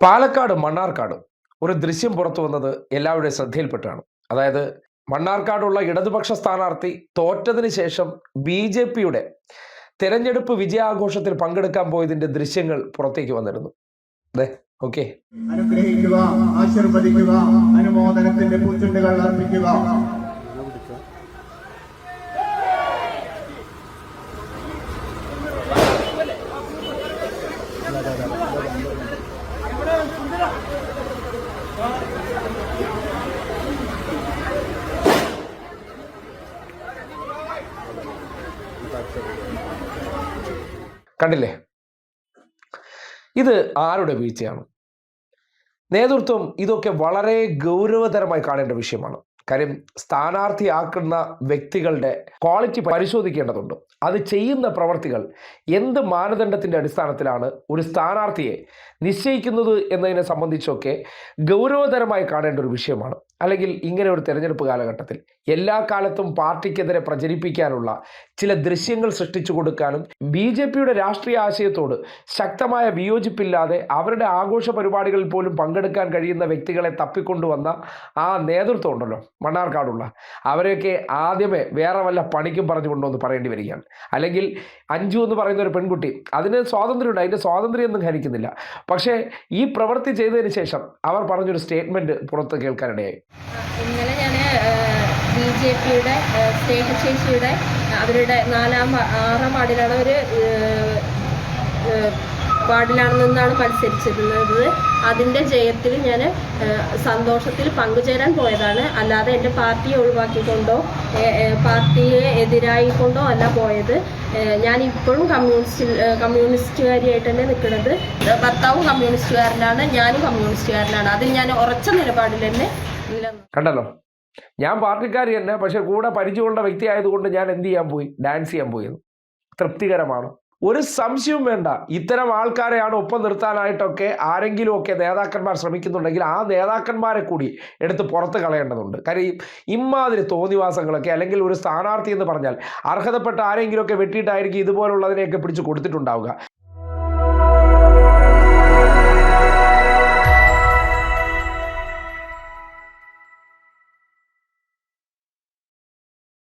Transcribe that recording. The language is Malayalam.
പാലക്കാട് മണ്ണാർക്കാട് ഒരു ദൃശ്യം പുറത്തു വന്നത് എല്ലാവരുടെയും ശ്രദ്ധയിൽപ്പെട്ടാണ്. അതായത് മണ്ണാർക്കാടുള്ള ഇടതുപക്ഷ സ്ഥാനാർത്ഥി തോറ്റതിന് ശേഷം BJPയുടെ തെരഞ്ഞെടുപ്പ് വിജയാഘോഷത്തിൽ പങ്കെടുക്കാൻ പോയതിന്റെ ദൃശ്യങ്ങൾ പുറത്തേക്ക് വന്നിരുന്നു. ഓക്കെ, അനുഗ്രഹിക്കുക, ആശീർവദിക്കുക, അനുമോദനത്തിന്റെ പൂച്ചെണ്ടുകൾ അർപ്പിക്കുക. കണ്ടില്ലേ, ഇത് ആരുടെ വീഴ്ചയാണ്? നേതൃത്വം ഇതൊക്കെ വളരെ ഗൗരവതരമായി കാണേണ്ട വിഷയമാണ്. കാര്യം സ്ഥാനാർത്ഥിയാക്കുന്ന വ്യക്തികളുടെ ക്വാളിറ്റി പരിശോധിക്കേണ്ടതുണ്ട്. അത് ചെയ്യുന്ന പ്രവർത്തികൾ എന്ത് മാനദണ്ഡത്തിൻ്റെ അടിസ്ഥാനത്തിലാണ് ഒരു സ്ഥാനാർത്ഥിയെ നിശ്ചയിക്കുന്നത് എന്നതിനെ സംബന്ധിച്ചൊക്കെ ഗൗരവതരമായി കാണേണ്ട ഒരു വിഷയമാണ്. അല്ലെങ്കിൽ ഇങ്ങനെ ഒരു തെരഞ്ഞെടുപ്പ് കാലഘട്ടത്തിൽ എല്ലാ കാലത്തും പാർട്ടിക്കെതിരെ പ്രചരിപ്പിക്കാനുള്ള ചില ദൃശ്യങ്ങൾ സൃഷ്ടിച്ചു കൊടുക്കാനും BJPയുടെ രാഷ്ട്രീയ ആശയത്തോട് ശക്തമായ വിയോജിപ്പില്ലാതെ അവരുടെ ആഘോഷ പരിപാടികളിൽ പോലും പങ്കെടുക്കാൻ കഴിയുന്ന വ്യക്തികളെ തപ്പിക്കൊണ്ടുവന്ന ആ നേതൃത്വം ഉണ്ടല്ലോ മണ്ണാർക്കാടുള്ള, അവരെയൊക്കെ ആദ്യമേ വേറെ വല്ല പണിക്കും പറഞ്ഞു കൊണ്ടുവന്ന് പറയേണ്ടി വരികയാണ്. അല്ലെങ്കിൽ അഞ്ജു എന്ന് പറയുന്ന ഒരു പെൺകുട്ടി, അതിന് സ്വാതന്ത്ര്യമുണ്ട്, അതിൻ്റെ സ്വാതന്ത്ര്യമൊന്നും ഹനിക്കുന്നില്ല. പക്ഷേ ഈ പ്രവൃത്തി ചെയ്തതിന് ശേഷം അവർ പറഞ്ഞൊരു സ്റ്റേറ്റ്മെൻറ്റ് പുറത്ത് കേൾക്കാനിടയായി. ഇന്നലെ ഞാൻ BJPയുടെ സ്നേഹശേഷിയുടെ അവരുടെ 6ാം വാർഡിലാണ് വാർഡിലാണ് നിന്നാണ് മത്സരിച്ചിരുന്നത്. അതിൻ്റെ ജയത്തിൽ ഞാൻ സന്തോഷത്തിൽ പങ്കുചേരാൻ പോയതാണ്. അല്ലാതെ എൻ്റെ പാർട്ടിയെ ഒഴിവാക്കിക്കൊണ്ടോ പാർട്ടിയെ എതിരായിക്കൊണ്ടോ അല്ല പോയത്. ഞാൻ ഇപ്പോഴും കമ്മ്യൂണിസ്റ്റുകാരിയായിട്ട് തന്നെ നിൽക്കുന്നത്. ഭർത്താവും കമ്മ്യൂണിസ്റ്റുകാരനാണ്, ഞാനും കമ്മ്യൂണിസ്റ്റുകാരനാണ്. അതിൽ ഞാൻ ഉറച്ച നിലപാടിൽ തന്നെ കണ്ടല്ലോ, ഞാൻ പാർട്ടിക്കാരി തന്നെ, പക്ഷെ കൂടെ പരിചയമുള്ള വ്യക്തി ആയതുകൊണ്ട് ഞാൻ എന്ത് ചെയ്യാൻ പോയി, ഡാൻസ് ചെയ്യാൻ പോയി. തൃപ്തികരമാണ്? ഒരു സംശയവും വേണ്ട. ഇത്തരം ആൾക്കാരെയാണ് ഒപ്പം നിർത്താനായിട്ടൊക്കെ ആരെങ്കിലും ഒക്കെ നേതാക്കന്മാർ ശ്രമിക്കുന്നുണ്ടെങ്കിൽ ആ നേതാക്കന്മാരെ കൂടി എടുത്ത് പുറത്ത് കളയേണ്ടതുണ്ട്. കാര്യം ഇമാതിരി തോന്നിവാസങ്ങളൊക്കെ, അല്ലെങ്കിൽ ഒരു സ്ഥാനാർത്ഥി എന്ന് പറഞ്ഞാൽ അർഹതപ്പെട്ട ആരെങ്കിലുമൊക്കെ വെട്ടിയിട്ടായിരിക്കും ഇതുപോലുള്ളതിനെയൊക്കെ പിടിച്ച് കൊടുത്തിട്ടുണ്ടാവുക.